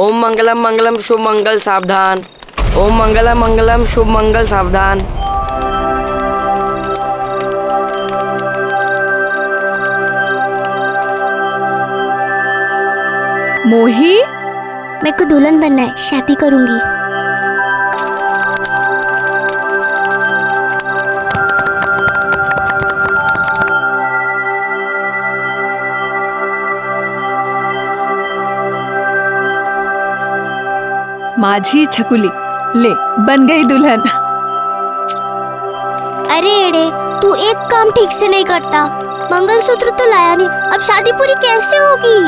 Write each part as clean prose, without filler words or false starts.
ओम मंगलम मंगलम शुभ मंगल सावधान। ओम मंगलम मंगलम शुभ मंगल सावधान। मोही, मेरे को दुल्हन बनना है, शादी करूंगी। माझी छकुली, ले बन गई दुल्हन। अरे एड़े, तू एक काम ठीक से नहीं करता। मंगलसूत्र तो लाया नहीं, अब शादी पूरी कैसे होगी?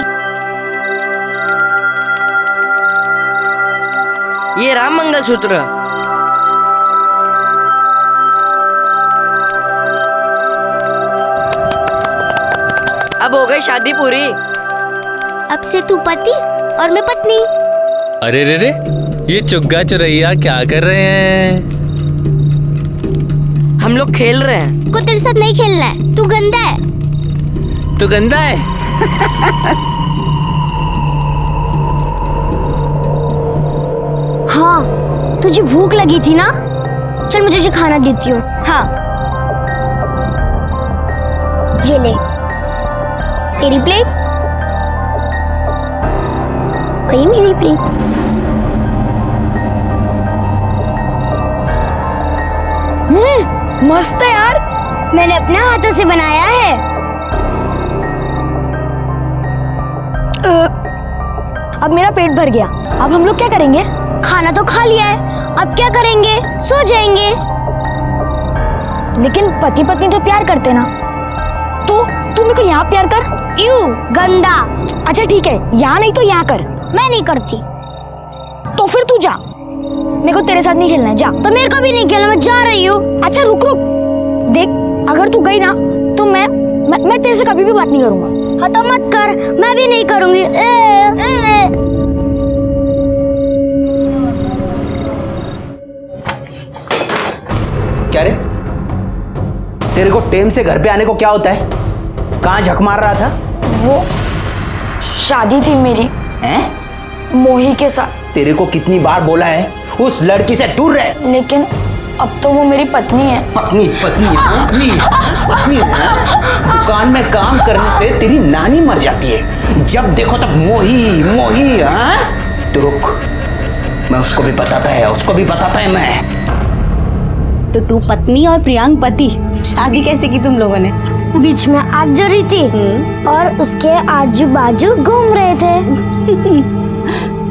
ये राम मंगलसूत्र। अब हो गई शादी पूरी। अब से तू पति और मैं पत्नी। अरे रे रे, ये चुग्गा चुरैया क्या कर रहे हैं? हम लोग खेल रहे हैं। को तेरे साथ नहीं खेलना है, तू गंदा है। तू गंदा है? हाँ, तुझे भूख लगी थी ना? चल मुझे तुझे खाना देती हूँ। हाँ, ये ले तेरी प्लेट, वही मेरी प्लेट। मस्त है यार। मैंने अपने हाथों से बनाया है। अब मेरा पेट भर गया, अब हम लोग क्या करेंगे? खाना तो खा लिया है, अब क्या करेंगे? सो जाएंगे। लेकिन पति पत्नी तो प्यार करते ना। तू मेरे को यहाँ प्यार कर। यू गंदा। अच्छा ठीक है, यहाँ नहीं तो यहाँ कर। मैं नहीं करती। तो फिर तू जा, मेरे को तेरे साथ नहीं खेलना है, जा। तो मेरे को भी नहीं खेलना, मैं जा रही हूँ। अच्छा रुक रुक, देख अगर तू गई ना तो मैं तेरे से कभी भी बात नहीं करूंगा। हाँ तो मत कर, मैं भी नहीं करूंगी। क्या रे, तेरे को टेम से घर पे आने को क्या होता है? कहाँ झक मार रहा था? वो शादी थी मेरी हैं? मोही के साथ। तेरे को कितनी बार बोला है उस लड़की से दूर रह। लेकिन अब तो वो मेरी पत्नी है। पत्नी पत्नी पत्नी पत्नी? दुकान में काम करने से तेरी नानी मर जाती है, जब देखो तब मोही मोही। हाँ तो रुक, मैं उसको भी बताता है मैं। तो तू पत्नी और प्रियांक पति, शादी कैसे की तुम लोगों ने? बीच में आग जल रही थी और उसके आजू बाजू घूम रहे थे।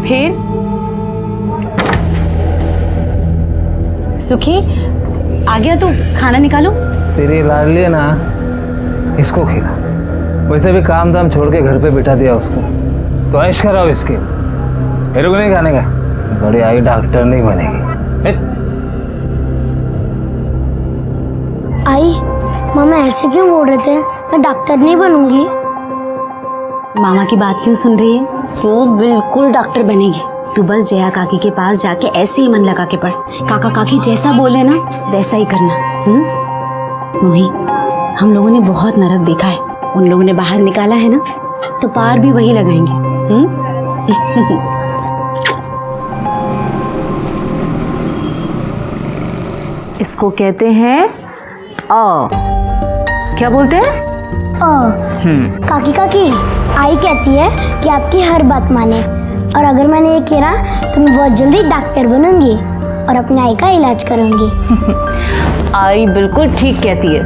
फिर सुखी आ गया, तू खाना निकालो। तेरी लाडली है ना, इसको खिला। वैसे भी काम धाम छोड़ के घर पे बिठा दिया उसको, तो ऐश कराओ इसके। मेरे को नहीं खाने का, बड़ी आई डॉक्टर नहीं बनेगी। आई, मामा ऐसे क्यों बोल रहे थे? मैं डॉक्टर नहीं बनूंगी। मामा की बात क्यों सुन रही है? तू बिल्कुल डॉक्टर बनेगी। तू बस जया काकी के पास जाके ऐसे ही मन लगा के पढ़। काका काकी जैसा बोले ना वैसा ही करना। मोही, हम लोगों ने बहुत नरक देखा है, उन लोगों ने बाहर निकाला है ना, तो पार भी वही लगाएंगे। इसको कहते हैं क्या बोलते हैं? काकी काकी, आई कहती है कि आपकी हर बात माने, और अगर मैंने ये किया तो मैं बहुत जल्दी डॉक्टर बनूंगी और अपने आई का इलाज करूंगी। आई बिल्कुल ठीक कहती है,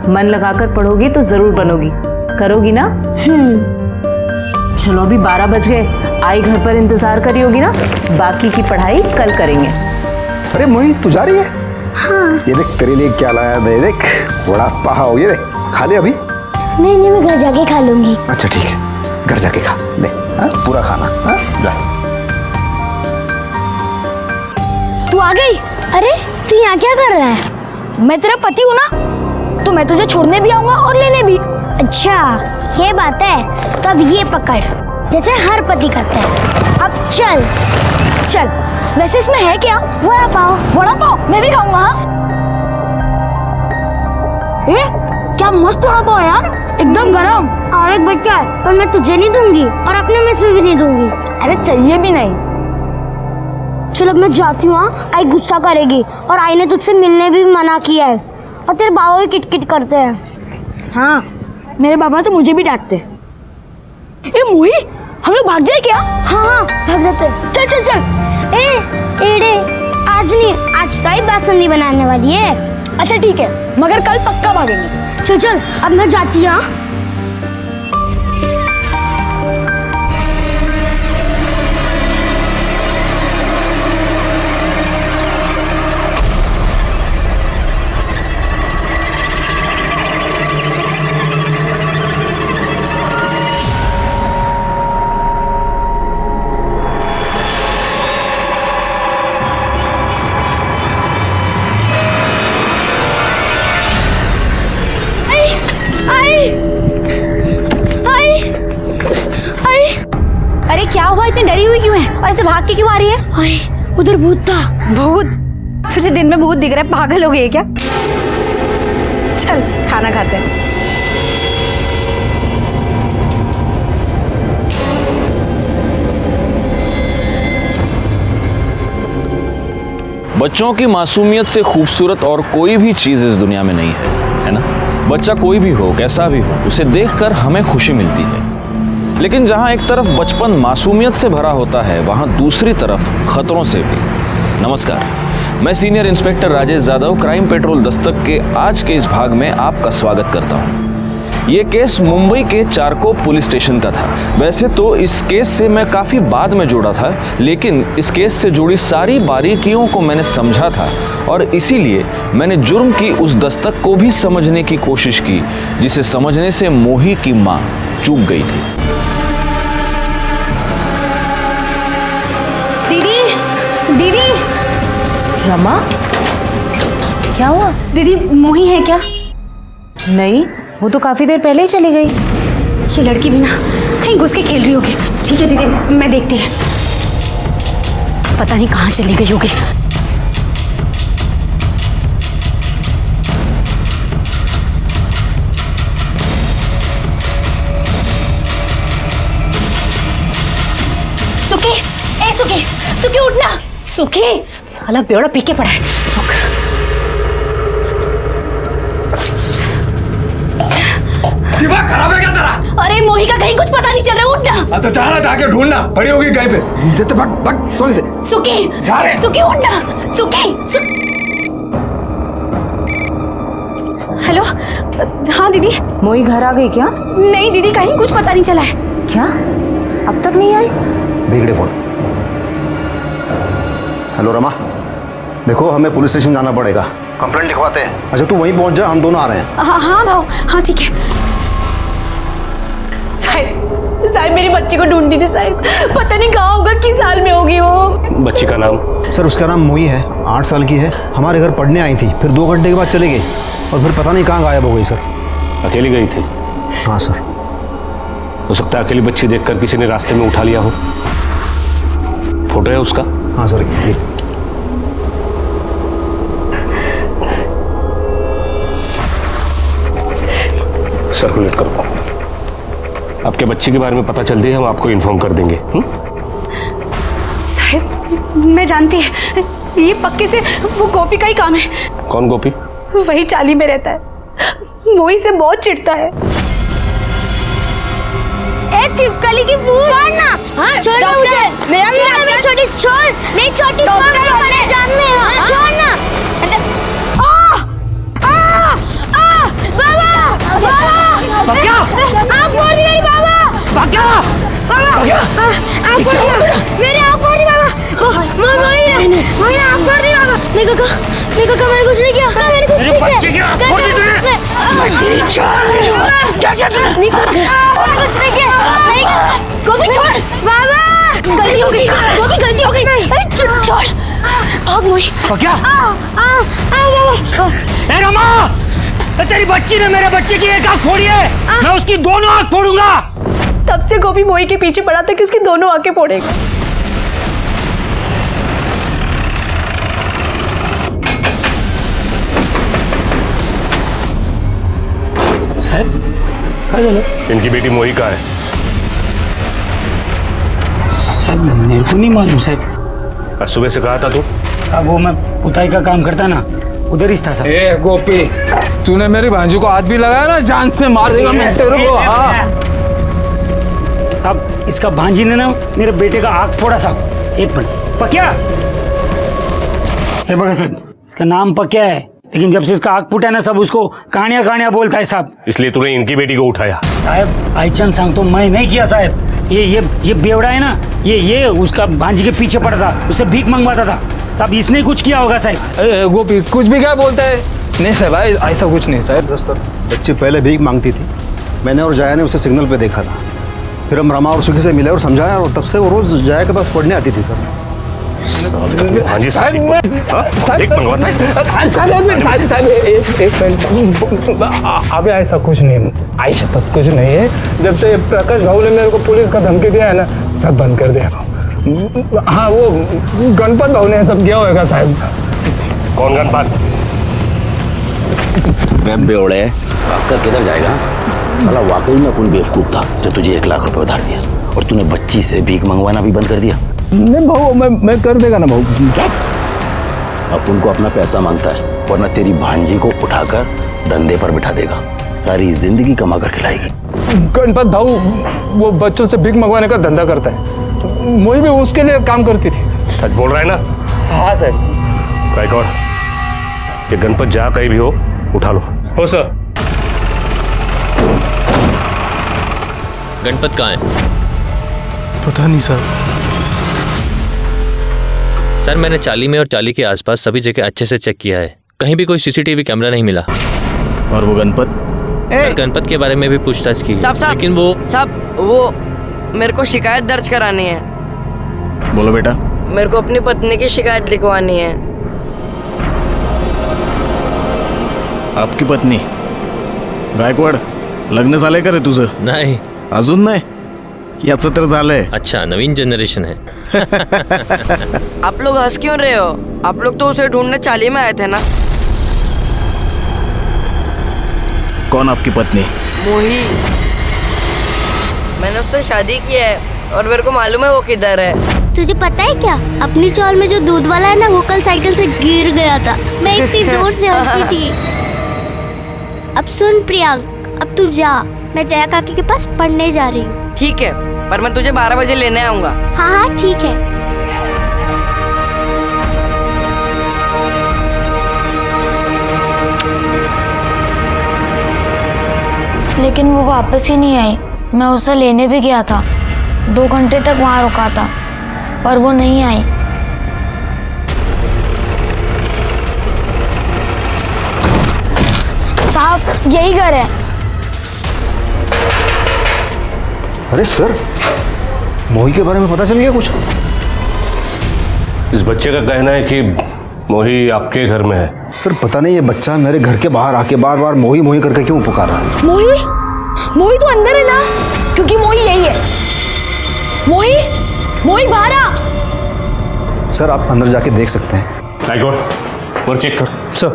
मन लगाकर पढ़ोगी तो जरूर बनोगी, करोगी ना? चलो अभी 12 बज गए, आई घर पर इंतजार करी होगी ना, बाकी की पढ़ाई कल करेंगे। अरे मोही, तू जा रही है? हाँ। ये देख तेरे लिए क्या लाया मैं, देख बड़ा पाव। ये देख, खा ले अभी? नहीं, मैं घर जाके खा लूंगी। अच्छा ठीक है, घर जाके खा ले। हाँ, पूरा खाना। हाँ, जा। तू आ गई? अरे तू यहाँ क्या कर रहा है? मैं तेरा पति हूँ ना, तो मैं तुझे छोड़ने भी आऊंगा और लेने भी। अच्छा ये बात है, तो अब ये पकड़, जैसे हर पति करता है। अब चल। वैसे इसमें है क्या? वड़ा पाव मैं भी खाऊंगा। हाँ? क्या मस्त वड़ा पाव है यार, एकदम गरम। और एक बच्चा है, पर मैं तुझे नहीं दूंगी और अपने में से भी नहीं दूंगी। अरे चाहिए भी नहीं। चल अब मैं जाती हूँ। आई गुस्सा करेगी और आई ने तुझसे मिलने भी मना किया है और तेरे बाबा भी किटकिट करते हैं। हाँ, मेरे पापा तो मुझे भी डांटते। ए मोही, हम लोग भाग जाए क्या? हाँ भाग जाते। चल चल चल। एड़े आज नहीं, आज तो आई बासुंदी बनाने वाली है। अच्छा ठीक है, मगर कल पक्का भागेंगे। चल चल अब मैं जाती हूँ। अरे क्या हुआ, इतनी डरी हुई क्यों है और ऐसे भाग के क्यों आ रही है? आई, उधर भूत था। भूत? तुझे दिन में भूत दिख रहा है, पागल हो गई है क्या? चल खाना खाते हैं। बच्चों की मासूमियत से खूबसूरत और कोई भी चीज इस दुनिया में नहीं है ना? बच्चा कोई भी हो, कैसा भी हो, उसे देखकर हमें खुशी मिलती है। लेकिन जहां एक तरफ बचपन मासूमियत से भरा होता है, वहां दूसरी तरफ खतरों से भी। नमस्कार, मैं senior inspector Rajesh Yadav crime petrol Dastak के आज के इस भाग में आपका स्वागत करता हूं। ये केस मुंबई के चारकोप पुलिस स्टेशन का था। वैसे तो इस केस से मैं काफ़ी बाद में जुड़ा था, लेकिन इस केस से जुड़ी सारी बारीकियों को मैंने समझा था और इसीलिए मैंने जुर्म की उस दस्तक को भी समझने की कोशिश की जिसे समझने से मोही की माँ चूक गई थी। दीदी, दीदी। रमा, क्या हुआ? दीदी मोही है क्या? नहीं, वो तो काफी देर पहले ही चली गई। ये लड़की भी ना कहीं घुस के खेल रही होगी। ठीक है दीदी, मैं देखती है। पता नहीं कहाँ चली गई होगी। सुखी, ए सुखी, सुखी उठना। सुखी, साला बेवड़ा पी के पड़ा है। दिमाग खराब है क्या तेरा? अरे मोही का कहीं कुछ पता नहीं चल रहा, उठना। तो जाना, जाके ढूंढना, पड़ी होगी कहीं पे। जैसे भाग भाग, सोने दे। सुखी, जा रहे। सुखी उठना, सुखी। हेलो, हाँ दीदी। मोही घर आ गई क्या? नहीं दीदी, कहीं कुछ पता नहीं चला है। क्या अब तक नहीं आई? बिगड़े फोन। हेलो रमा, देखो हमें पुलिस स्टेशन जाना पड़ेगा, कंप्लेंट लिखवाते हैं। अच्छा तू वहीं पहुंच जा, हम दोनों आ रहे हैं। हाँ भाव, हाँ ठीक है। साहिब मेरी बच्ची को ढूंढ दीजिए साहिब, पता नहीं कहाँ होगा, किस हाल में होगी वो। बच्ची का नाम? सर उसका नाम मोही है, 8 साल की है। हमारे घर पढ़ने आई थी, फिर 2 घंटे के बाद चली गई और फिर पता नहीं कहाँ गायब हो गई सर। अकेली गई थी? हाँ सर। हो सकता है अकेली बच्ची देखकर किसी ने रास्ते में उठा लिया हो। फोटो है उसका? हाँ सर। सर्कुलेट करो। आपके बच्ची के बारे में पता चलती है, हम आपको इन्फॉर्म कर देंगे। साहिब मैं जानती है, ये पक्के से वो गोपी का ही काम है। कौन गोपी? वही चाली में रहता है, मोही से बहुत चिढ़ता है। ए चिपकली की भूत, छोड़ ना मुझे। मेरा छोटी छोड़, नहीं छोटी छोड़, मेरे जान में छोड़ ना। क्या? आप फोड़ दी मेरी बाबा। क्या? आप फोड़ दिया मेरे, आप फोड़ दी बाबा। मोही आप फोड़ दी बाबा। नहीं काका मैंने कुछ नहीं किया, मैंने कुछ नहीं किया। फोड़ दी तूने? तेरी जान। क्या किया तूने? नहीं कुछ नहीं किया। नहीं गोपी छोड़ बाबा, गलती हो गई, गोपी गलती हो गई। अरे छोड़, भाग मोही। क्या? बाबा। ए रमा, तेरी बच्ची ने मेरे बच्चे की एक आंख फोड़ी है, मैं उसकी दोनों आंख फोड़ूंगा। तब से गोपी मोही के पीछे पड़ा था कि उसकी दोनों आंखें फोड़ेगा। साहब क्या झालं? इनकी बेटी मोही कहाँ है? साहब मेरे को नहीं मालूम साहब। आज सुबह से कहा था तू? साहब वो मैं पुताई का काम करता ना, उधर ही था साहब। ए गोपी, तूने मेरी भांजी को हाथ भी लगाया ना, जान से मार देगा मैं तेरे को। हाँ साहब इसका भांजी ने ना मेरे बेटे का आँख फोड़ा साहब। एक मिनट, पक्या है बघा साहब, इसका नाम पक्या है, लेकिन जब से इसका आँख फूटा ना सब उसको कहानियां कहानियां बोलता है साहब। इसलिए तूने इनकी बेटी को उठाया? साहब आईचंद सांग तो मैं नहीं किया साहब, ये बेवड़ा है ना, ये उसका भांजी के पीछे पड़ा था, उससे भीख मंगवाता था साहब, इसने कुछ किया होगा साहब। गोपी कुछ भी क्या बोलता है? नहीं साहब ऐसा कुछ नहीं साहब। सर बच्ची पहले भीख मांगती थी, मैंने और जाया ने उसे सिग्नल पे देखा था, फिर हम रमा और सुखी से मिले और समझाया, और तब से वो रोज जाया के पास पढ़ने आती थी सर। भांजी साहब अभी ऐसा कुछ नहीं, ऐसा तक कुछ नहीं है। जब से प्रकाश भाऊ ने मेरे को पुलिस का धमकी दिया है ना, सब बंद कर दिया। हाँ वो गणपत भाऊ ने सब किया होगा साहब। कौन गणपत? मैं बेवड़े आपका किधर जाएगा? साला वाकई में कौन बेवकूफ था जो तुझे 1 लाख रुपए उधार दिया, और तूने बच्ची से भीख मंगवाना भी बंद कर दिया? नहीं भाऊ, मैं कर देगा ना भाऊ। अब उनको अपना पैसा मांगता है, वरना तेरी भांजी को उठाकर धंधे पर बिठा देगा, सारी जिंदगी कमा कर खिलाएगी। गणपत भाऊ वो बच्चों से भीख मंगवाने का धंधा करता है, मोही भी उसके लिए काम करती थी। सच बोल रहा है ना? हाँ सर। गायकवाड़, ये गणपत जहाँ कहीं भी हो उठा लो। हो सर। गणपत कहाँ है? पता नहीं सर। सर मैंने चाली में और चाली के आसपास सभी जगह अच्छे से चेक किया है, कहीं भी कोई सीसीटीवी कैमरा नहीं मिला। और वो गणपत? सर गणपत के बारे में भी पूछताछ की, लेकिन वो मेरे को शिकायत दर्ज करानी है। बोलो बेटा। मेरे को अपनी पत्नी की शिकायत लिखवानी है। आपकी पत्नी? गायकवाड लग्न झालंय का रे तुझं? नहीं अजून नाही? याचं तर झालंय। अच्छा नवीन जनरेशन है। आप लोग हंस क्यों रहे हो? आप लोग तो उसे ढूंढने चाली में आए थे ना। कौन आपकी पत्नी? मोही। मैंने उससे शादी की है और मेरे को मालूम है वो किधर है। तुझे पता है क्या, अपनी चौल में जो दूध वाला है ना, वो कल साइकिल से गिर गया था, मैं इतनी जोर से हंसी थी। अब सुन प्रियांक, अब तू जा, मैं जया काकी के पास पढ़ने जा रही हूँ। ठीक है, पर मैं तुझे 12 बजे लेने आऊंगा। हाँ हाँ ठीक है। लेकिन वो वापस ही नहीं आई। मैं उसे लेने भी गया था, 2 घंटे तक वहाँ रुका था, पर वो नहीं आई। साहब यही घर है। अरे सर, मोही के बारे में पता चल गया कुछ? इस बच्चे का कहना है कि मोही आपके घर में है। सर पता नहीं ये बच्चा मेरे घर के बाहर आके बार बार मोही मोही करके क्यों पुकार रहा है। मोही तो अंदर है ना, क्योंकि मोही यही है। मोही बाहर आ। सर आप अंदर जाके देख सकते हैं। गायकवाड़ और चेक कर। सर।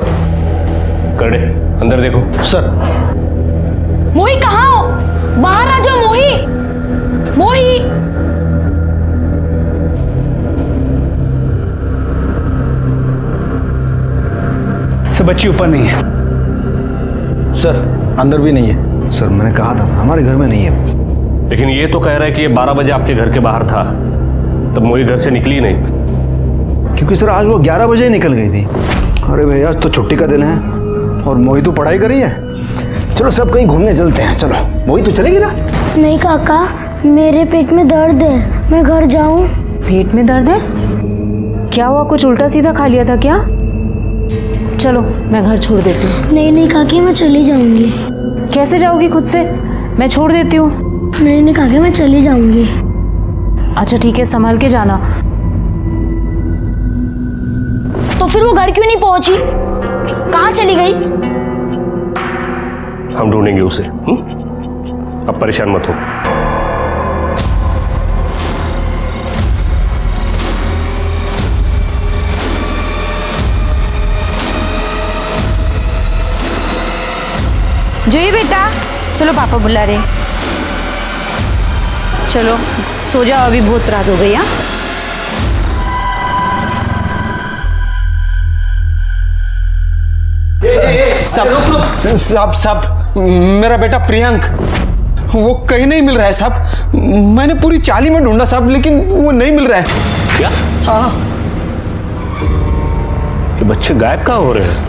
कर दे, अंदर देखो। सर। मोही कहाँ हो? बाहर आ जाओ मोही। सब बच्ची ऊपर नहीं है। सर अंदर भी नहीं है। सर मैंने कहा था हमारे घर में नहीं है। लेकिन ये तो कह रहा है कि ये 12 बजे आपके घर के बाहर था, तब मोही घर से निकली नहीं। क्योंकि सर आज वो 11 बजे ही निकल गई थी। अरे भैया आज तो छुट्टी का दिन है और मोही तो पढ़ाई कर रही है। चलो सब कहीं घूमने चलते हैं। चलो मोही तो चलेगी ना? नहीं काका, मेरे पेट में दर्द है, मैं घर जाऊं। पेट में दर्द है? क्या हुआ, कुछ उल्टा सीधा खा लिया था क्या? चलो मैं घर छोड़ देती हूँ। नहीं काकी, मैं चली जाऊंगी। कैसे जाओगी खुद से? मैं छोड़ देती हूँ। नहीं काकी, मैं चली जाऊंगी। अच्छा ठीक है, संभाल के जाना। तो फिर वो घर क्यों नहीं पहुंची? कहाँ चली गई? हम ढूंढेंगे उसे। अब परेशान मत हो। जूही बेटा, चलो पापा बुला रहे। चलो सो जाओ, अभी बहुत रात हो गई। हाँ साहब मेरा बेटा प्रियंक वो कहीं नहीं मिल रहा है साहब। मैंने पूरी चाली में ढूंढा साहब, लेकिन वो नहीं मिल रहा है। क्या? हाँ। ये बच्चे गायब कहाँ हो रहे हैं?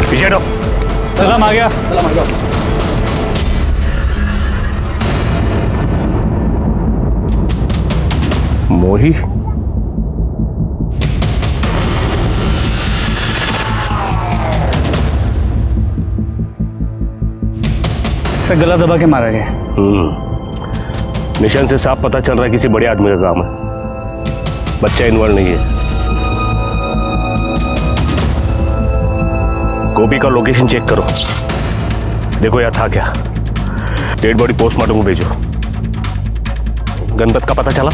पीछे हटो। सलाम आ गया। सलाम आ गया। मोही? सर गला दबा के मारा गया। निशान से साफ पता चल रहा है किसी बड़े आदमी का काम है। बच्चा इन्वॉल्व नहीं है। गोपी का लोकेशन चेक करो, देखो यार था क्या। डेड बॉडी पोस्टमार्टम को भेजो। गणपत का पता चला?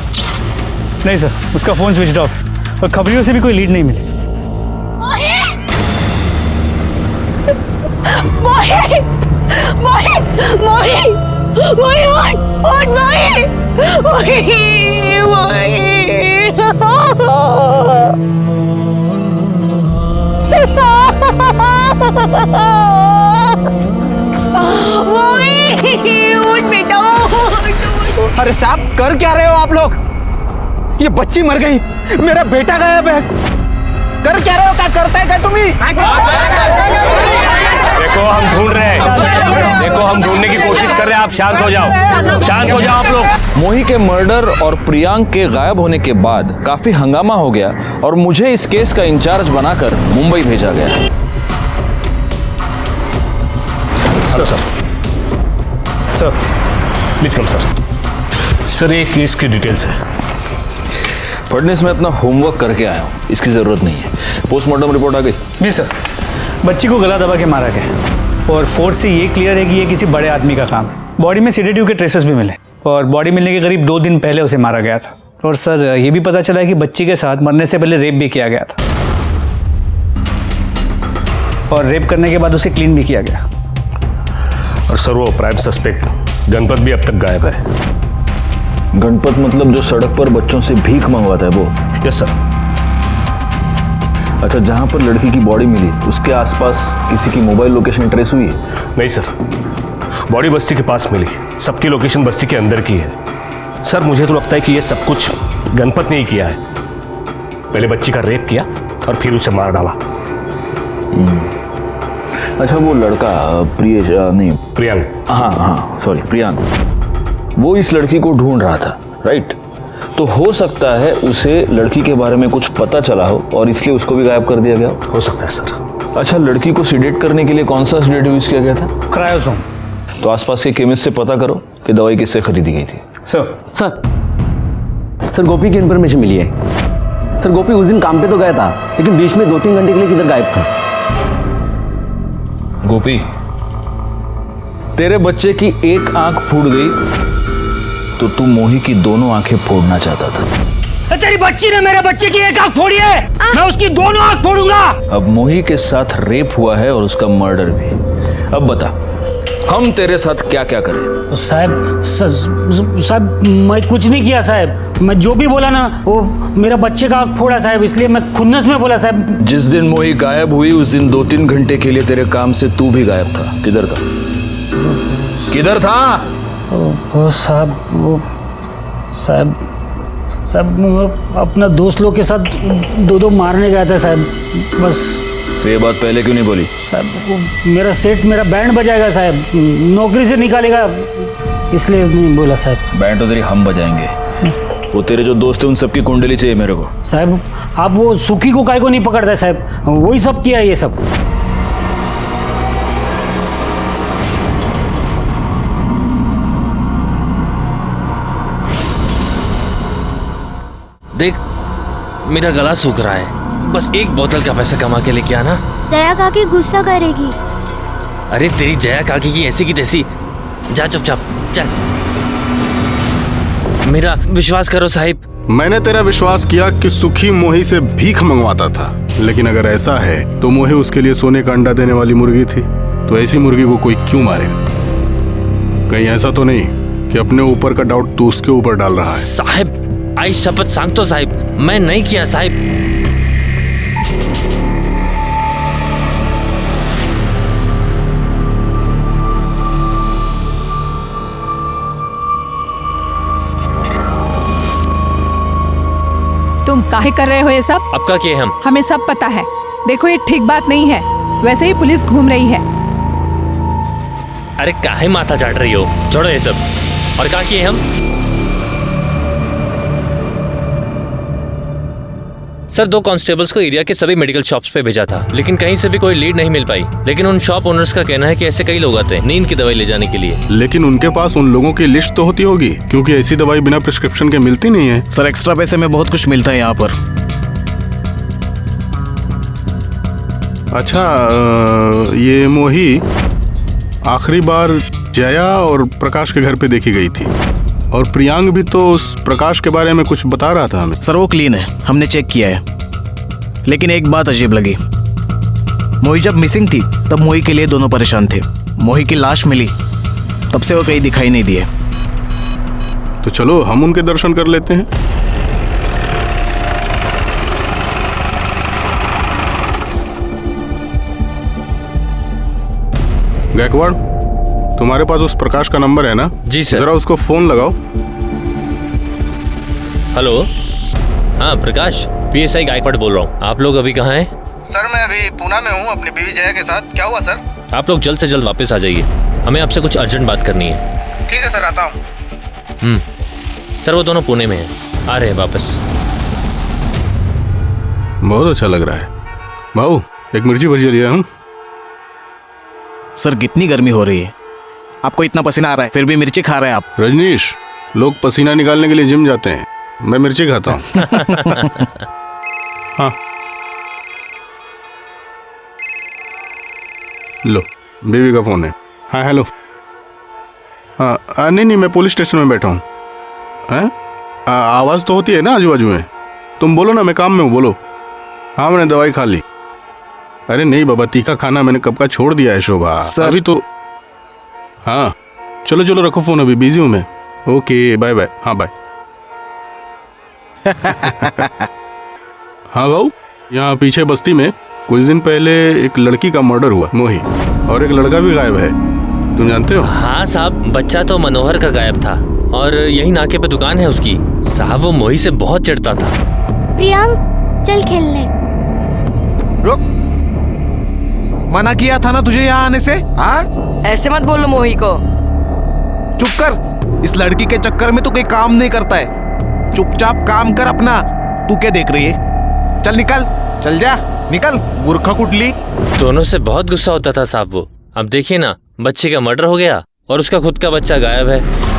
नहीं सर, उसका फोन स्विच ऑफ और खबरियों से भी कोई लीड नहीं मिली। अरे साहब कर क्या रहे हो आप लोग? ये बच्ची मर गई, मेरा बेटा गायब है। कर क्या रहे हो? क्या करता है क्या तुम्ही? देखो हम ढूंढ रहे हैं, देखो हम ढूंढने की कोशिश कर रहे हैं। आप शांत हो जाओ, शांत हो जाओ आप लोग। मोही के मर्डर और प्रियांक के गायब होने के बाद काफी हंगामा हो गया और मुझे इस केस का इंचार्ज बनाकर मुंबई भेजा गया। Sir please come sir. Sir ये केस की डिटेल्स है। फडनेस में अपना होमवर्क करके आया हूँ, इसकी जरूरत नहीं है। पोस्टमार्टम रिपोर्ट आ गई? जी सर, बच्ची को गला दबा के मारा गया और फोर्स से ये क्लियर है कि ये किसी बड़े आदमी का काम है। बॉडी में सेडेटिव के ट्रेसेस भी मिले और बॉडी मिलने के करीब 2 दिन पहले उसे मारा गया था। और सर ये भी पता चला है कि बच्ची के साथ मरने से पहले रेप भी किया गया था और रेप करने के बाद उसे क्लीन भी किया गया। और सर वो प्राइम सस्पेक्ट गणपत भी अब तक गायब है। गणपत मतलब जो सड़क पर बच्चों से भीख मंगवाता है वो? Yes sir. अच्छा, जहां पर लड़की की बॉडी मिली उसके आसपास किसी की मोबाइल लोकेशन ट्रेस हुई है? नहीं सर, बॉडी बस्ती के पास मिली, सबकी लोकेशन बस्ती के अंदर की है। सर मुझे तो लगता है कि ये सब कुछ गणपत ने ही किया है। पहले बच्ची का रेप किया और फिर उसे मार डाला। अच्छा, वो लड़का प्रियांक, हाँ सॉरी प्रियांक, वो इस लड़की को ढूंढ रहा था, राइट? तो हो सकता है उसे लड़की के बारे में कुछ पता चला हो और इसलिए उसको भी गायब कर दिया गया हो सकता है सर। अच्छा, लड़की को सीडेट करने के लिए कौन सा सीडेटिव यूज किया गया था? क्रायोसोम। तो आसपास के केमिस्ट से पता करो कि दवाई किससे खरीदी गई थी। सर गोपी की इन्फॉर्मेशन मिली है। सर गोपी उस दिन काम पे तो गया था, लेकिन बीच में 2-3 घंटे के लिए किधर गायब था। गोपी, तेरे बच्चे की एक आंख फूट गई तो तू मोही की दोनों आंखें फोड़ना चाहता था। तेरी बच्ची ने मेरे बच्चे की एक आंख फोड़ी है, मैं उसकी दोनों आंख फोड़ूंगा। अब मोही के साथ रेप हुआ है और उसका मर्डर भी। अब बता, हम तेरे साथ क्या क्या करें? साहब मैं कुछ नहीं किया साहब। मैं जो भी बोला ना वो मेरा बच्चे का आंख फोड़ा साहब, इसलिए मैं खुन्नस में बोला साहब। जिस दिन मोही गायब हुई उस दिन 2-3 घंटे के लिए तेरे काम से तू भी गायब था। किधर था? किधर था? वो साहब अपना दोस्त लोग के साथ 2-2 मारने गया था साहब। बस तो ये बात पहले क्यों नहीं बोली? साहब मेरा सेट मेरा बैंड बजाएगा साहब, नौकरी से निकालेगा, इसलिए नहीं बोला साहब। बैंड तो तेरी हम बजाएंगे। वो तेरे जो दोस्त है उन सबकी कुंडली चाहिए मेरे को। साहब आप वो सुखी को काय को नहीं पकड़ता साहब, वही सब किया ये सब। देख, मेरा गला सूख रहा है, बस एक बोतल का पैसा कमा के लेके आना। दया काकी गुस्सा करेगी। अरे तेरी जया काकी की ऐसी की तैसी। जा चुपचाप चल। मेरा विश्वास करो साहिब। मैंने तेरा विश्वास किया कि सुखी मोही से भीख मंगवाता था, लेकिन अगर ऐसा है तो मोही उसके लिए सोने का अंडा देने वाली मुर्गी थी, तो ऐसी मुर्गी को कोई क्यों मारेगा? कहीं ऐसा तो नहीं कि अपने ऊपर का डाउट तू उसके ऊपर डाल रहा है? साहिब आई शपथ सांगतो साहिब, मैं नहीं किया साहिब। तुम काहे कर रहे हो ये सब? अब का किए हम? हमें सब पता है। देखो ये ठीक बात नहीं है। वैसे ही पुलिस घूम रही है। अरे काहे माथा चाट रही हो? छोड़ो ये सब। और क्या किए हम? सर 2 कांस्टेबल्स को एरिया के सभी मेडिकल शॉप्स पे भेजा था, लेकिन कहीं से भी कोई लीड नहीं मिल पाई। लेकिन उन शॉप ओनर्स का कहना है कि ऐसे कई लोग आते हैं नींद की दवाई ले जाने के लिए। लेकिन उनके पास उन लोगों की लिस्ट तो होती होगी, क्योंकि ऐसी दवाई बिना प्रिस्क्रिप्शन के मिलती नहीं है। सर एक्स्ट्रा पैसे में बहुत कुछ मिलता है यहाँ पर। अच्छा, ये मोही आखिरी बार जया और प्रकाश के घर पे देखी गई थी, और प्रियांक भी तो उस प्रकाश के बारे में कुछ बता रहा था हमें। सर वो क्लीन है, हमने चेक किया है। लेकिन एक बात अजीब लगी, मोही जब मिसिंग थी तब मोही के लिए दोनों परेशान थे। मोही की लाश मिली तब से वो कहीं दिखाई नहीं दिए। तो चलो हम उनके दर्शन कर लेते हैं। गायकवाड़, तुम्हारे पास उस प्रकाश का नंबर है ना? जी सर। जरा उसको फोन लगाओ। हेलो, हाँ प्रकाश, पीएसआई गायकवाड़ बोल रहा हूँ। आप लोग अभी कहाँ हैं? सर मैं अभी पूना में हूँ अपनी बीवी जया के साथ। क्या हुआ सर? आप लोग जल्द से जल्द वापस आ जाइए, हमें आपसे कुछ अर्जेंट बात करनी है। ठीक है सर, आता हूँ। सर वो दोनों पुणे में हैं, आ रहे हैं वापस। बहुत अच्छा लग रहा है। भाऊ एक मिर्ची भजिया लिया हूँ। सर कितनी गर्मी हो रही है, आपको इतना पसीना आ रहा है फिर भी मिर्ची खा रहे हैं आप। रजनीश, लोग पसीना निकालने के लिए जिम जाते हैं, मैं मिर्ची खाता हूँ। हाँ लो, बीवी का फोन है। हाँ हेलो। हाँ नहीं, मैं पुलिस स्टेशन में बैठा हूँ। हैं? आवाज़ तो होती है ना आजू बाजू में। तुम बोलो ना, मैं काम में हूँ, बोलो। हाँ मैंने दवाई खा ली। अरे नहीं बाबा, तीखा खाना मैंने कब का छोड़ दिया है शोभा। अभी तो हाँ चलो चलो रखो फोन, अभी बिजी हूँ मैं। Okay bye bye. हाँ बाय। हाँ भाऊ, यहाँ पीछे बस्ती में कुछ दिन पहले एक लड़की का मर्डर हुआ, मोही, और एक लड़का भी गायब है, तुम जानते हो? हाँ साहब, बच्चा तो मनोहर का गायब था, और यही नाके पे दुकान है उसकी। साहब वो मोही से बहुत चिढ़ता था। प्रियांक चल खेलने। रुक, मना किया था ना तुझे यहाँ आने से? हाँ ऐसे मत बोलो मोही को। चुप कर, इस लड़की के चक्कर में तो कोई काम नहीं करता है। चुपचाप काम कर अपना। तू क्या देख रही है? चल निकल, चल जा, निकल मूर्खा कुटली। दोनों से बहुत गुस्सा होता था साहब वो। अब देखिए ना, बच्चे का मर्डर हो गया और उसका खुद का बच्चा गायब है।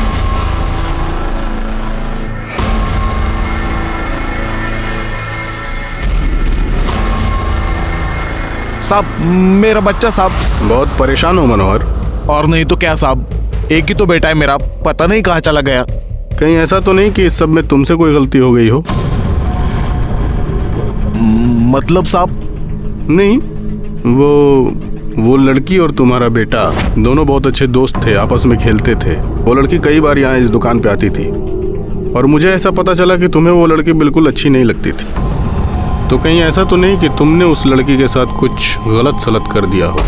साहब मेरा बच्चा साहब। बहुत परेशान हो मनोहर? और नहीं तो क्या साहब, एक ही तो बेटा है मेरा, पता नहीं कहाँ चला गया। कहीं ऐसा तो नहीं कि इस सब में तुमसे कोई गलती हो गई हो? मतलब साहब? नहीं, वो लड़की और तुम्हारा बेटा दोनों बहुत अच्छे दोस्त थे, आपस में खेलते थे। वो लड़की कई बार यहाँ इस दुकान पे आती थी, और मुझे ऐसा पता चला कि तुम्हें वो लड़की बिल्कुल अच्छी नहीं लगती थी। तो कहीं ऐसा तो नहीं कि तुमने उस लड़की के साथ कुछ गलत सलत कर दिया हो,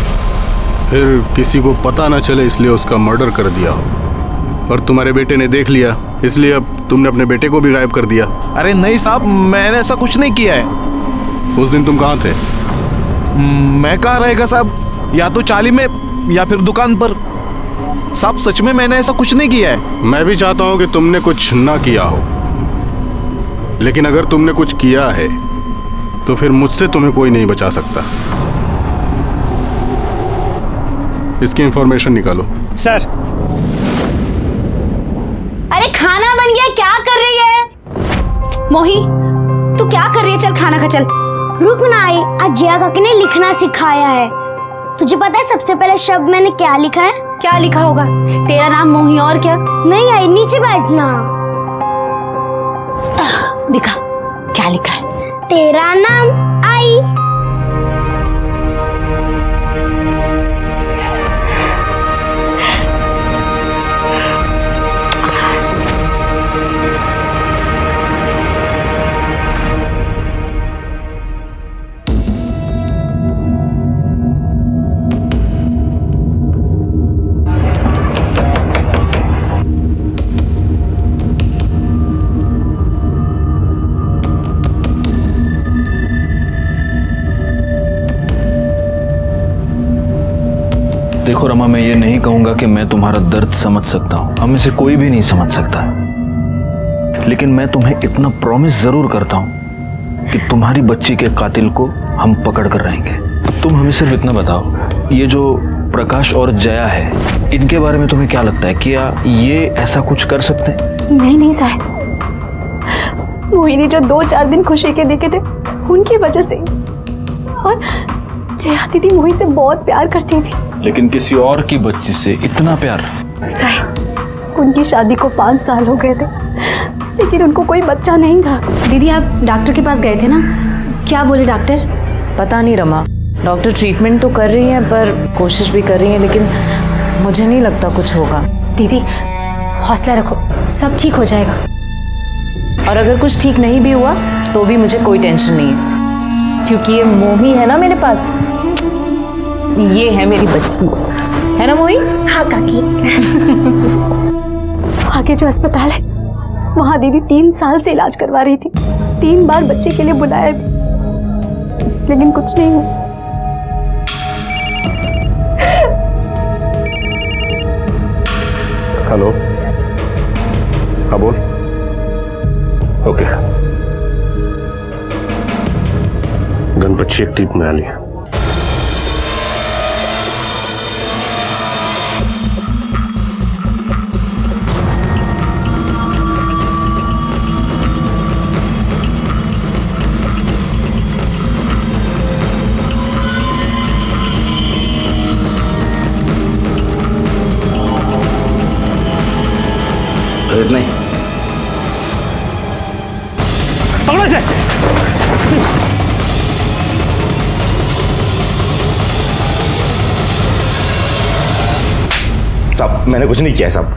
फिर किसी को पता ना चले इसलिए उसका मर्डर कर दिया हो, और तुम्हारे बेटे ने देख लिया इसलिए अब तुमने अपने बेटे को भी गायब कर दिया? अरे नहीं साहब, मैंने ऐसा कुछ नहीं किया है। उस दिन तुम कहाँ थे? मैं कहाँ रहेगा साहब, या तो चाली में या फिर दुकान पर। साहब सच में मैंने ऐसा कुछ नहीं किया है। मैं भी चाहता हूँ कि तुमने कुछ ना किया हो, लेकिन अगर तुमने कुछ किया है तो फिर मुझसे तुम्हें कोई नहीं बचा सकता। इसकी इंफॉर्मेशन निकालो। सर। अरे खाना बन गया, क्या कर रही है? मोही तू क्या कर रही है? चल खाना खा चल। रुक ना आई, आज जया काकी ने लिखना सिखाया है। तुझे पता है सबसे पहले शब्द मैंने क्या लिखा है? क्या लिखा होगा? तेरा नाम मोही और क्या? नहीं आई, नीचे बैठना। दिखा क्या लिखा है? तेरा नाम आई। देखो रमा, मैं ये नहीं कहूंगा कि मैं तुम्हारा दर्द समझ सकता हूं, हम में से कोई भी नहीं समझ सकता, लेकिन मैं तुम्हें इतना प्रॉमिस जरूर करता हूं कि तुम्हारी बच्ची के कातिल को हम पकड़ कर रहेंगे। अब तुम हमें सिर्फ इतना बताओ, ये जो प्रकाश और जया है, इनके बारे में तुम्हें क्या लगता है? क्या ये ऐसा कुछ कर सकते हैं? नहीं साहब, मोही ने जो 2-4 दिन खुशी के देखे थे उनकी वजह से, और जया दीदी मोही से बहुत प्यार करती थी। लेकिन किसी और की बच्ची से इतना प्यार? साहब, उनकी शादी को 5 साल हो गए थे, लेकिन उनको कोई बच्चा नहीं था। दीदी आप डॉक्टर के पास गए थे ना, क्या बोले डॉक्टर? पता नहीं रमा, डॉक्टर ट्रीटमेंट तो कर रही हैं पर कोशिश भी कर रही हैं, लेकिन मुझे नहीं लगता कुछ होगा। दीदी हौसला रखो, सब ठीक हो जाएगा। और अगर कुछ ठीक नहीं भी हुआ तो भी मुझे कोई टेंशन नहीं है, क्योंकि ये मोही है ना मेरे पास, ये है मेरी बच्ची, है ना मोही? हाँ काकी। आगे जो अस्पताल है वहाँ दीदी 3 साल से इलाज करवा रही थी, 3 बार बच्चे के लिए बुलाया भी, लेकिन कुछ नहीं हुआ। हेलो, हाँ बोल। ओके, गणपत चेक टीप में आ लिया। इतना ही पकड़ो से। साहब मैंने कुछ नहीं किया साहब।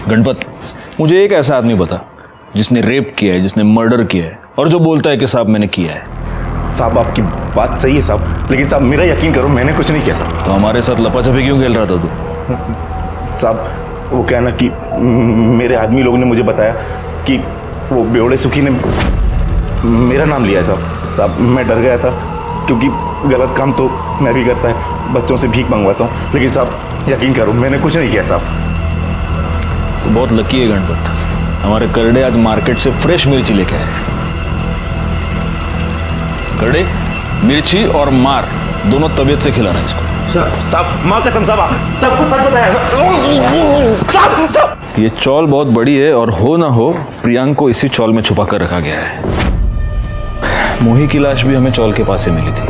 गणपत, मुझे एक ऐसा आदमी बता जिसने रेप किया है, जिसने मर्डर किया है, और जो बोलता है कि साहब मैंने किया है। साहब आपकी बात सही है साहब, लेकिन साहब मेरा यकीन करो मैंने कुछ नहीं किया साहब। तो हमारे साथ लपाछपी क्यों खेल रहा था तू? साहब वो क्या ना कि मेरे आदमी लोगों ने मुझे बताया कि वो बेवड़े सुखी ने मेरा नाम लिया है साहब। साहब मैं डर गया था, क्योंकि गलत काम तो मैं भी करता है, बच्चों से भीख मंगवाता हूँ, लेकिन साहब यकीन करो मैंने कुछ नहीं किया साहब। तो बहुत लकी है गणपत, हमारे करड़े आज मार्केट से फ्रेश मिर्ची लेके आए। करड़े, मिर्ची और मार दोनों तबीयत से खिलाना इसको। साहब माँ कसम साहब, सबको सच बताया साहब। ये चौल बहुत बड़ी है और हो ना हो प्रियांक को इसी चौल में छुपा कर रखा गया है। मोही की लाश भी हमें चौल के पास से मिली थी,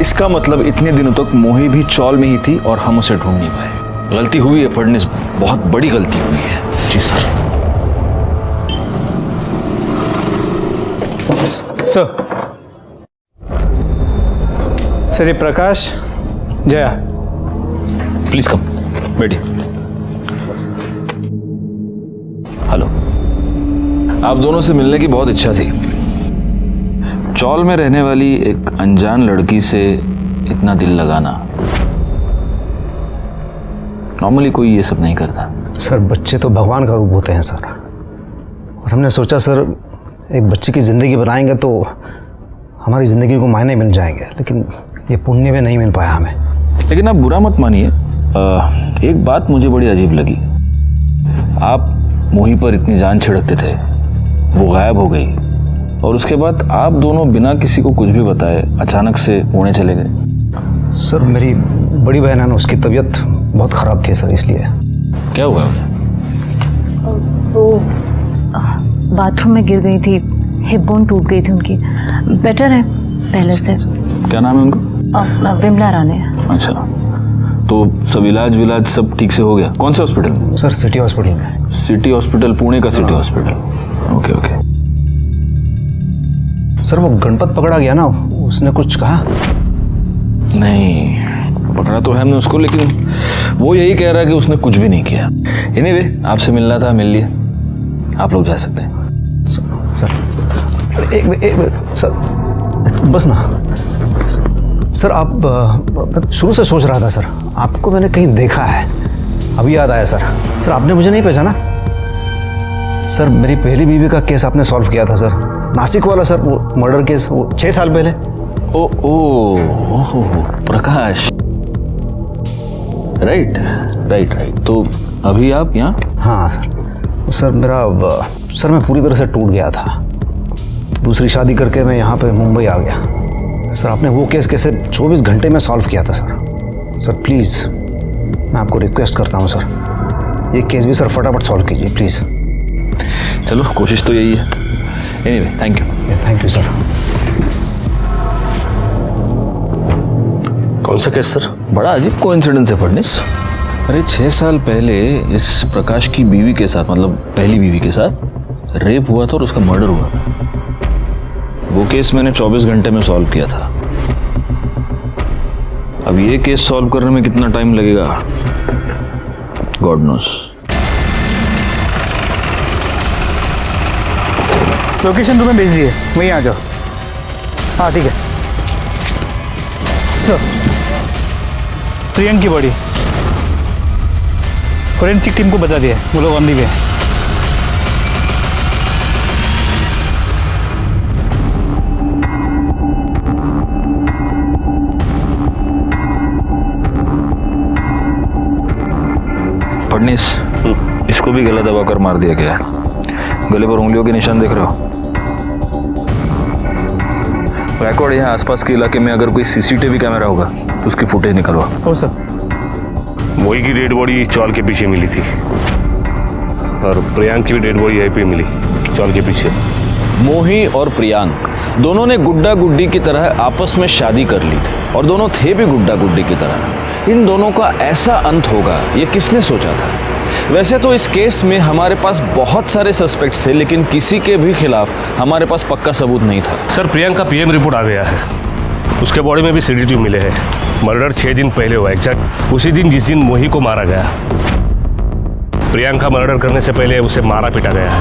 इसका मतलब इतने दिनों तक मोही भी चौल में ही थी और हम उसे ढूंढ नहीं पाए। गलती हुई है फडनिस, बहुत बड़ी गलती हुई है। जी सर। सर ये प्रकाश, जया, प्लीज कम, बैठिए। हेलो, आप दोनों से मिलने की बहुत इच्छा थी। चौल में रहने वाली एक अनजान लड़की से इतना दिल लगाना, नॉर्मली कोई ये सब नहीं करता। सर बच्चे तो भगवान का रूप होते हैं सर, और हमने सोचा सर एक बच्चे की ज़िंदगी बनाएंगे तो हमारी ज़िंदगी को मायने मिल जाएंगे, लेकिन ये पुण्य में नहीं मिल पाया हमें। लेकिन आप बुरा मत मानिए, एक बात मुझे बड़ी अजीब लगी। आप मोही पर इतनी जान छिड़कते थे, वो गायब हो गई, और उसके बाद आप दोनों बिना किसी को कुछ भी बताए अचानक से पुणे चले गए। सर मेरी बड़ी बहन है ना, उसकी तबीयत बहुत ख़राब थी सर, इसलिए। क्या हुआ उसे? वो बाथरूम में गिर गई थी, हिप बोन टूट गई थी उनकी, बेटर है पहले से। क्या नाम है उनका? विमला रानी। अच्छा, तो सब इलाज विलाज सब ठीक से हो गया? कौन से हॉस्पिटल में? सर सिटी हॉस्पिटल में। सिटी हॉस्पिटल, पुणे का city hospital. Okay okay. Sir वो गणपत पकड़ा गया ना, उसने कुछ कहा? नहीं, पकड़ा तो है हमने उसको, लेकिन वो यही कह रहा है कि उसने कुछ भी नहीं किया। एनीवे, आपसे मिलना था, मिल लिए, आप लोग जा सकते हैं। सर एक सर, बस ना सर, आप शुरू से सोच रहा था सर, आपको मैंने कहीं देखा है, अभी याद आया सर। सर आपने मुझे नहीं पहचाना? सर मेरी पहली बीवी का केस आपने सॉल्व किया था सर, नासिक वाला सर, वो मर्डर केस, वो 6 साल पहले। ओ प्रकाश, राइट राइट राइट। तो अभी आप यहाँ? हाँ सर, सर मैं पूरी तरह से टूट गया था, तो दूसरी शादी करके मैं यहाँ पे मुंबई आ गया। सर आपने वो केस कैसे 24 घंटे में सॉल्व किया था सर। सर प्लीज़ मैं आपको रिक्वेस्ट करता हूँ सर, ये केस भी सर फटाफट सॉल्व कीजिए प्लीज़। चलो, कोशिश तो यही है। Anyway, thank you. Thank you sir. कौन सा केस सर? बड़ा अजीब कोइंसिडेंस है फडनिस। अरे 6 साल पहले इस प्रकाश की बीवी के साथ, मतलब पहली बीवी के साथ रेप हुआ था और उसका मर्डर हुआ था। वो केस मैंने 24 घंटे में सॉल्व किया था। अब ये केस सॉल्व करने में कितना टाइम लगेगा, गॉड नोस। लोकेशन तुम्हें भेज दिए, वहीं आ जाओ। हाँ ठीक है सर। प्रियंक की बॉडी फोरेंसिक टीम को बता दिया, वो लोग ऑन दी वे। फडनिस, इसको भी गला दबाकर मार दिया गया है। गले पर उंगलियों के निशान देख रहे हो? रिकॉर्ड यहाँ आसपास के इलाके में अगर कोई सीसीटीवी कैमरा होगा तो उसकी फुटेज निकलवा। हो सर। मोही की डेड बॉडी चौल के पीछे मिली थी और प्रियांक की भी डेड बॉडी यहीं पे मिली, चौल के पीछे। मोही और प्रियांक दोनों ने गुड्डा गुड्डी की तरह आपस में शादी कर ली थी और दोनों थे भी गुड्डा गुड्डी की तरह। इन दोनों का ऐसा अंत होगा ये किसने सोचा था? वैसे तो इस केस में हमारे पास बहुत सारे सस्पेक्ट्स थे, लेकिन किसी के भी खिलाफ हमारे पास पक्का सबूत नहीं था। सर प्रियांक का पीएम रिपोर्ट आ गया है, उसके बॉडी में भी सीडीटीव मिले हैं। मर्डर 6 दिन पहले हुआ, एग्जैक्ट उसी दिन जिस दिन मोही को मारा गया। प्रियांक का मर्डर करने से पहले उसे मारा पीटा गया है।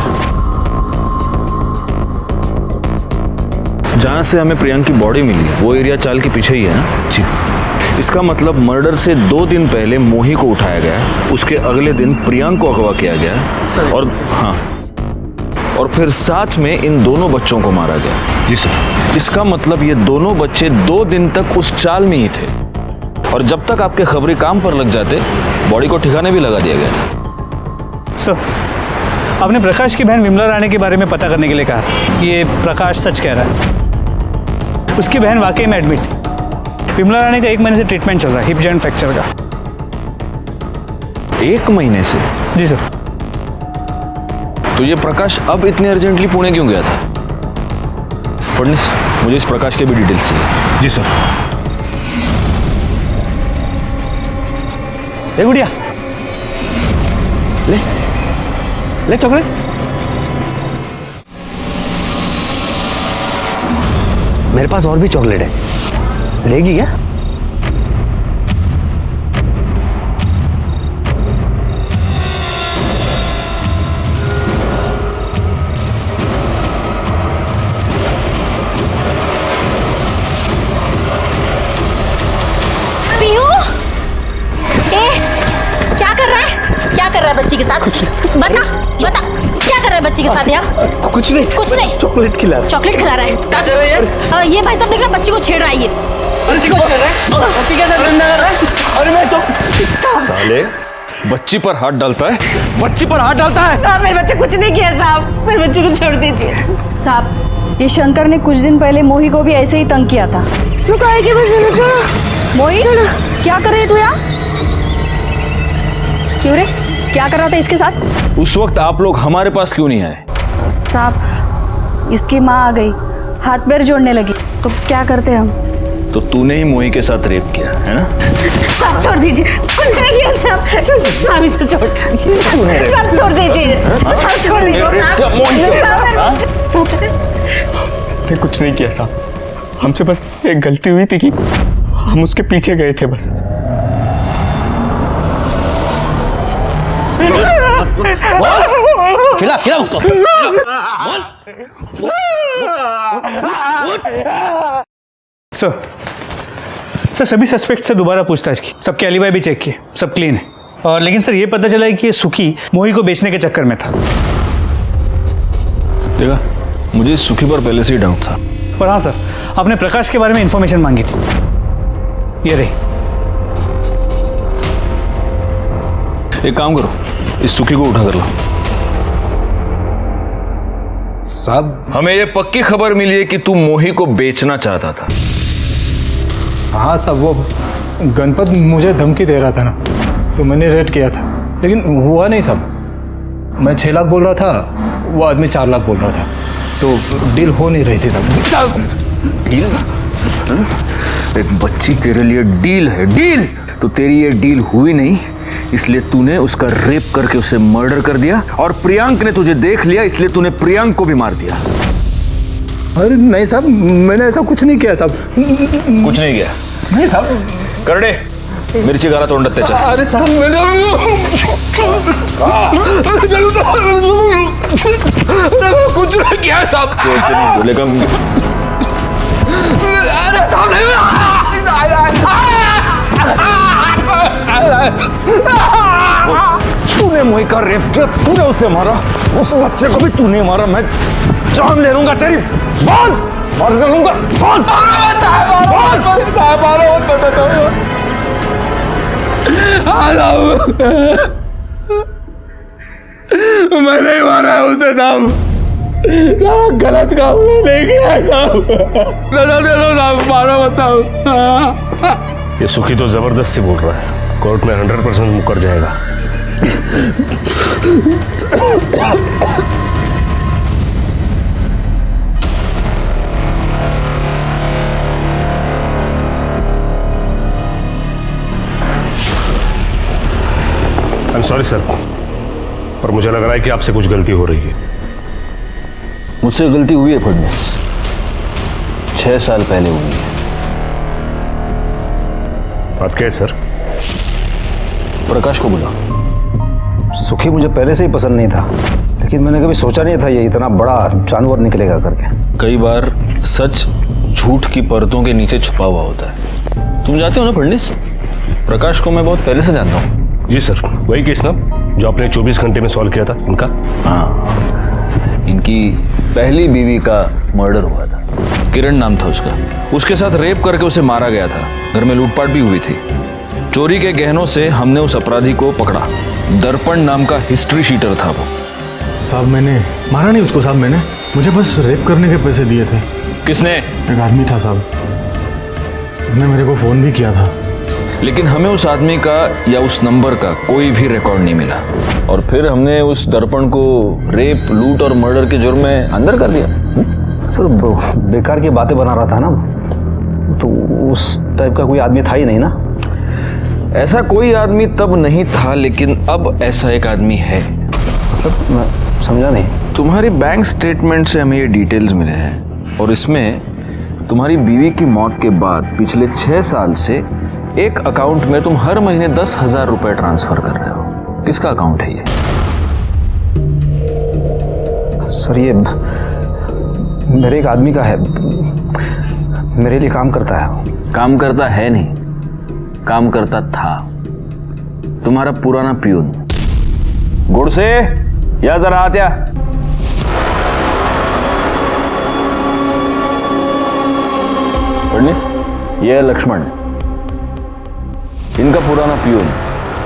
जहाँ से हमें प्रियांक की बॉडी मिली वो एरिया चाल के पीछे ही है ना? जी। इसका मतलब मर्डर से 2 दिन पहले मोही को उठाया गया, उसके अगले दिन प्रियांक को अगवा किया गया और हाँ, और फिर साथ में इन दोनों बच्चों को मारा गया। जी सर। इसका मतलब ये दोनों बच्चे 2 दिन तक उस चाल में ही थे और जब तक आपके खबरी काम पर लग जाते बॉडी को ठिकाने भी लगा दिया गया था। सर आपने प्रकाश की बहन विमला रानी के बारे में पता करने के लिए कहा था। ये प्रकाश सच कह रहा है, उसकी बहन वाकई में एडमिट। विमला रानी का 1 महीने से ट्रीटमेंट चल रहा है, हिप जॉइंट फ्रैक्चर का। 1 महीने से? जी सर। तो ये प्रकाश अब इतने अर्जेंटली पुणे क्यों गया था? फडनिस, मुझे इस प्रकाश के भी डिटेल्स चाहिए। जी सर। ए गुड़िया, ले चॉकलेट। मेरे पास और भी चॉकलेट है, लेगी क्या? क्या कर रहा है बच्ची के साथ? बता बता, क्या कर रहा है बच्ची के साथ यार? कुछ नहीं, चॉकलेट खिला रहा है। चॉकलेट खिला रहा है? क्या कर रहा है ये? ये भाई साहब देख रहा, बच्ची को छेड़ रहा है ये। अरे मैं साले, बच्ची पर हाथ डालता है, बच्ची पर हाथ डालता है। साहब मेरे बच्चे कुछ नहीं किया साहब, मेरे बच्चे को छोड़ दीजिए साहब। ये शंकर ने कुछ दिन पहले मोही को भी ऐसे ही तंग किया था। मोही क्या कर रहे तू यहाँ? क्यों रे, क्या कर रहा था इसके साथ? उस वक्त आप लोग हमारे पास क्यों नहीं आए? साहब इसकी माँ आ गई, हाथ पैर जोड़ने लगी, तो क्या करते हम? तो तूने ही मोही के साथ रेप किया है ना? सब छोड़ दीजिए, मुझे ये सब इसे छोड़ दीजिए, सब छोड़ दीजिए, सब छोड़ दीजिए। मैं कुछ नहीं किया साहब, हमसे बस एक गलती हुई थी कि हम उसके पीछे गए थे बस। खिला खिला उसको। सर सभी सस्पेक्ट से दोबारा पूछताछ की, सबके एलिबाई भी चेक किए, सब क्लीन है। और लेकिन सर ये पता चला है कि ये सुखी मोही को बेचने के चक्कर में था। देखा, मुझे सुखी पर पहले से ही डाउट था। और हाँ सर, आपने प्रकाश के बारे में इंफॉर्मेशन मांगी थी, ये रही। एक काम करो, इस सुखी को उठा कर लो। साहब, हमें ये पक्की खबर मिली है कि तू मोही को बेचना चाहता था। हाँ साहब, वो गणपत मुझे धमकी दे रहा था ना, तो मैंने रेड किया था, लेकिन हुआ नहीं साहब। मैं 6 लाख बोल रहा था, वो आदमी 4 लाख बोल रहा था, तो डील हो नहीं रही थी साहब। डील? एक बच्ची तेरे लिए डील है, डील? तो तेरी ये डील हुई नहीं, इसलिए तूने उसका रेप करके उसे मर्डर कर दिया, और प्रियांक ने तुझे देख लिया, इसलिए तूने प्रियांक को भी मार दिया। अरे नहीं साहब, मैंने ऐसा कुछ नहीं किया साहब। कुछ नहीं किया? नहीं साहब। करडे, मिर्ची गारा तोंड चल। अरे साहब, कुछ नहीं किया साहब। कैसे नहीं बोलेगा? अरे साहब, तूने मोही का रेप किया, तूने उसे मारा, उस बच्चे को भी तूने मारा। मैं जान ले लूंगा तेरी, बोल, मार ले लूंगा, बोल। मैं नहीं मारा उसे साहब, सारा गलत काम नहीं किया साहब। मारो मत साहब। ये सुखी तो जबरदस्ती बोल रहा है, कोर्ट में 100% मुकर जाएगा। आई एम सॉरी सर, पर मुझे लग रहा है कि आपसे कुछ गलती हो रही है। मुझसे गलती हुई है फडणवीस, 6 साल पहले हुई है। बात क्या है सर? प्रकाश को बुला। सुखी मुझे पहले से ही पसंद नहीं था, लेकिन मैंने कभी सोचा नहीं था ये इतना बड़ा जानवर निकलेगा करके। कई बार सच झूठ की परतों के नीचे छुपा हुआ होता है। तुम जानते हो ना फडणवीस, प्रकाश को मैं बहुत पहले से जानता हूँ। जी सर, वही केस ना जो आपने 24 घंटे में सॉल्व किया था इनका? हाँ, इनकी पहली बीवी का मर्डर हुआ था, किरण नाम था उसका। उसके साथ रेप करके उसे मारा गया था, घर में लूटपाट भी हुई थी। चोरी के गहनों से हमने उस अपराधी को पकड़ा, दर्पण नाम का हिस्ट्री शीटर था वो। साहब मैंने मारा नहीं उसको साहब, मैंने मुझे बस रेप करने के पैसे दिए थे। किसने? एक आदमी था साहब, उसने मेरे को फोन भी किया था। लेकिन हमें उस आदमी का या उस नंबर का कोई भी रिकॉर्ड नहीं मिला, और फिर हमने उस दर्पण को रेप, लूट और मर्डर के जुर्म में अंदर कर दिया। सर बेकार की बातें बना रहा था ना, तो उस टाइप का कोई आदमी था ही नहीं ना। ऐसा कोई आदमी तब नहीं था, लेकिन अब ऐसा एक आदमी है। मतलब मैं समझा नहीं। तुम्हारी बैंक स्टेटमेंट से हमें ये डिटेल्स मिले हैं, और इसमें तुम्हारी बीवी की मौत के बाद पिछले 6 साल से एक अकाउंट में तुम हर महीने 10,000 रुपए ट्रांसफर कर रहे हो। किसका अकाउंट है ये? सर ये मेरे एक आदमी का है, मेरे लिए काम करता है। काम करता है नहीं, काम करता था। तुम्हारा पुराना पियून। गुड़ से या जरा आत्या। फडणवीस, ये है लक्ष्मण, इनका पुराना पियून।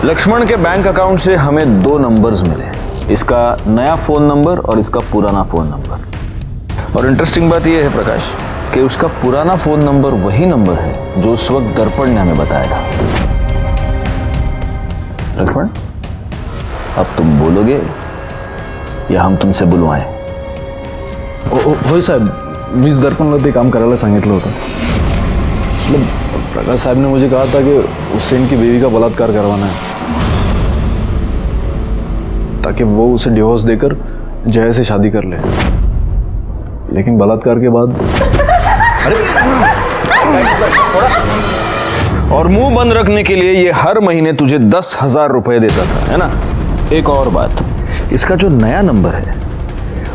लक्ष्मण के बैंक अकाउंट से हमें 2 नंबर्स मिले, इसका नया फोन नंबर और इसका पुराना फोन नंबर। और इंटरेस्टिंग बात यह है प्रकाश कि उसका पुराना फोन नंबर वही नंबर है जो उस वक्त दर्पण ने हमें बताया था। लक्ष्मण, अब तुम बोलोगे या हम तुमसे बुलवाएं? होय साहेब, मीच दर्पणला ते काम करायला सांगितलं होतं. प्रकाश साहब ने मुझे कहा था कि उससे इनकी बीवी का बलात्कार करवाना है, ताकि वो उसे डिवोर्स देकर जया से शादी कर ले। लेकिन बलात्कार के बाद और मुंह बंद रखने के लिए ये हर महीने तुझे 10,000 रुपए देता था, है ना? एक और बात, इसका जो नया नंबर है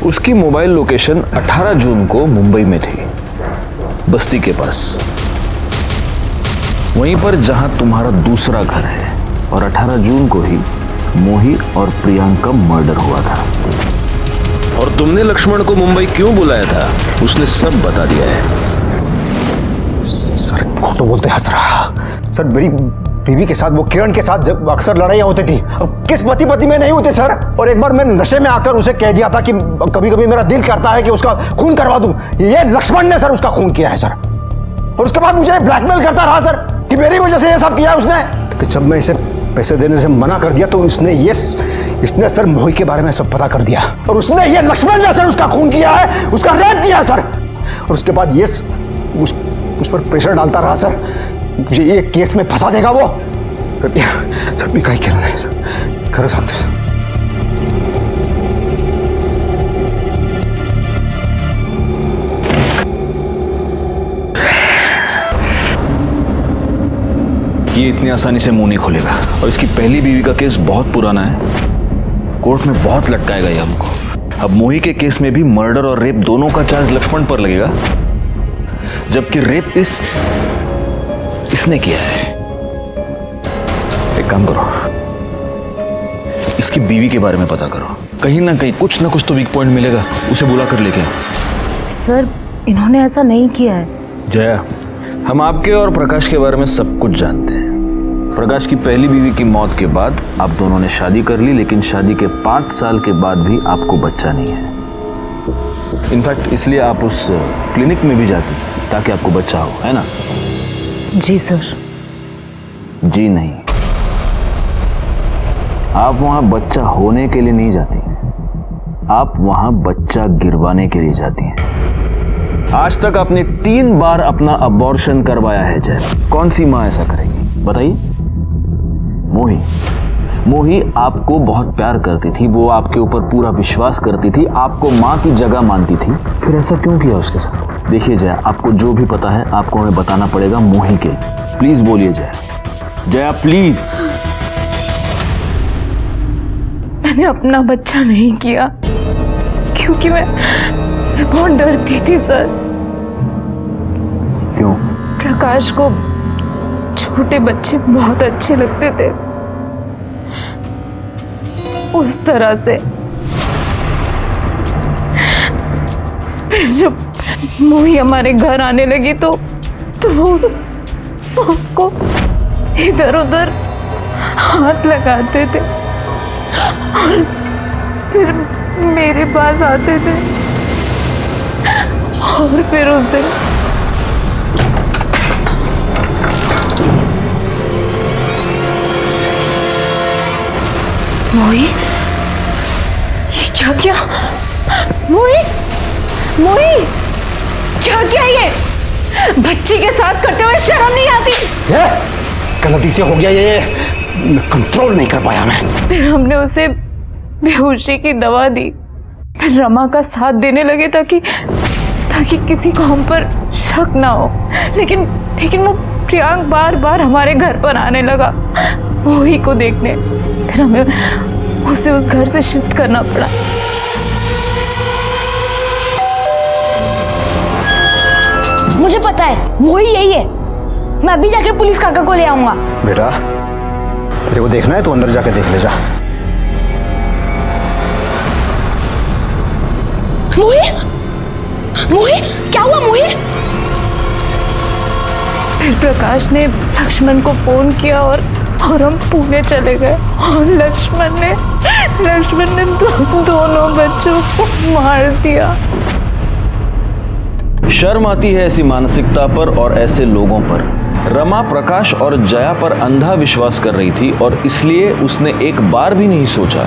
उसकी मोबाइल लोकेशन 18 जून को मुंबई में थी, बस्ती के पास, वहीं पर जहां तुम्हारा दूसरा घर है। और 18 जून को ही मोही और प्रियांक का मर्डर हुआ था। और तुमने लक्ष्मण को मुंबई क्यों बुलाया था उसने सब बता दिया है। सर खोटो बोलते हैं सर मेरी बीवी के साथ, वो किरण के साथ जब अक्सर लड़ाइयाँ होती थी, अब किस पति पति में नहीं होते सर। और एक बार मैं नशे में आकर उसे कह दिया था कि कभी कभी मेरा दिल करता है कि उसका खून करवा दूं। ये लक्ष्मण ने सर उसका खून किया है सर। और उसके बाद मुझे ब्लैकमेल करता रहा सर कि मेरी वजह से ये सब किया उसने। कि जब मैं इसे पैसे देने से मना कर दिया तो इसने सर मोही के बारे में सब पता कर दिया। और उसने, ये लक्ष्मण ने सर उसका खून किया है, उसका रेप किया सर। और उसके बाद ये उस पर प्रेशर डालता रहा सर, मुझे ये केस में फंसा देगा वो। सर भी कहीं कहना है सर, खरं सांगते सर। ये इतनी आसानी से मुंह नहीं खोलेगा। और इसकी पहली बीवी का केस बहुत पुराना है, कोर्ट में बहुत लटकाएगा ये हमको। अब मोही के केस में भी मर्डर और रेप दोनों का चार्ज लक्ष्मण पर लगेगा, जबकि रेप इसने किया है। एक काम करो, इसकी बीवी के बारे में पता करो, कहीं ना कहीं कुछ ना कुछ तो वीक पॉइंट मिलेगा, उसे बुला कर लेके आओ। सर इन्होंने ऐसा नहीं किया है। जया, हम आपके और प्रकाश के बारे में सब कुछ जानते हैं। प्रकाश की पहली बीवी की मौत के बाद आप दोनों ने शादी कर ली, लेकिन शादी के 5 साल के बाद भी आपको बच्चा नहीं है। इनफैक्ट इसलिए आप उस क्लिनिक में भी जाती ताकि आपको बच्चा हो, है ना? जी सर। जी नहीं, आप वहां बच्चा होने के लिए नहीं जाती, आप वहां बच्चा गिरवाने के लिए जाती हैं। आज तक आपने 3 बार अपना अबॉर्शन करवाया है जय। कौन सी माँ ऐसा करेगी बताइए? मोही आपको बहुत प्यार करती थी, वो आपके ऊपर पूरा विश्वास करती थी, आपको माँ की जगह मानती थी, फिर ऐसा क्यों किया उसके साथ? देखिए जया, आपको जो भी पता है आपको हमें बताना पड़ेगा मोही के। प्लीज बोलिए जया, प्लीज। मैंने अपना बच्चा नहीं किया क्योंकि मैं बहुत डरती थी सर। क्यों? प्रकाश को छोटे बच्चे बहुत अच्छे लगते थे, उस तरह से। फिर जब मोही हमारे घर आने लगी तो वो उसको इधर उधर हाथ लगाते थे और फिर मेरे पास आते थे। और फिर उस दिन मोही, ये क्या किया? मोही क्या किया ये? बच्ची के साथ करते हुए शर्म नहीं आती? गलती से हो गया ये, कंट्रोल नहीं कर पाया मैं। फिर हमने उसे बेहोशी की दवा दी, फिर रमा का साथ देने लगे ताकि किसी को हम पर शक ना हो। लेकिन वो प्रियांक बार बार हमारे घर पर आने लगा मोही को देखने। फिर हमें उसे उस घर से शिफ्ट करना पड़ा। मुझे पता है मोही यही है। मैं अभी जाके पुलिस काका को ले आऊंगा। बेटा तेरे को देखना है तो अंदर जाके देख ले जा। मोही क्या हुआ मोही? फिर प्रकाश ने लक्ष्मण को फोन किया और हम पुणे चले गए। और लक्ष्मण ने दोनों बच्चों को मार दिया। शर्म आती है ऐसी मानसिकता पर और ऐसे लोगों पर। रमा प्रकाश और जया पर अंधा विश्वास कर रही थी और इसलिए उसने एक बार भी नहीं सोचा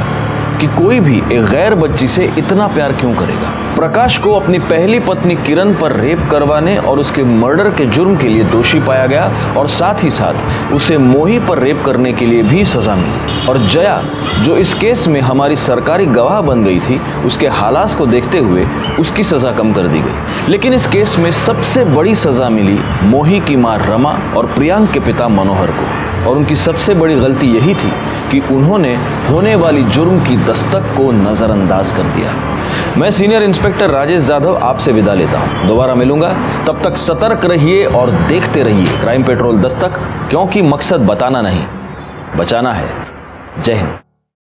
कि कोई भी एक गैर बच्ची से इतना प्यार क्यों करेगा। प्रकाश को अपनी पहली पत्नी किरण पर रेप करवाने और उसके मर्डर के जुर्म के लिए दोषी पाया गया और साथ ही साथ उसे मोही पर रेप करने के लिए भी सजा मिली। और जया, जो इस केस में हमारी सरकारी गवाह बन गई थी, उसके हालात को देखते हुए उसकी सजा कम कर दी गई। लेकिन इस केस में सबसे बड़ी सजा मिली मोही की मां रमा और प्रियांक के पिता मनोहर को। और उनकी सबसे बड़ी गलती यही थी कि उन्होंने होने वाली जुर्म की दस्तक को नजरअंदाज कर दिया। मैं सीनियर इंस्पेक्टर राजेश यादव आपसे विदा लेता हूं। दोबारा मिलूंगा, तब तक सतर्क रहिए और देखते रहिए क्राइम पेट्रोल दस्तक, क्योंकि मकसद बताना नहीं, बचाना है। जय हिंद।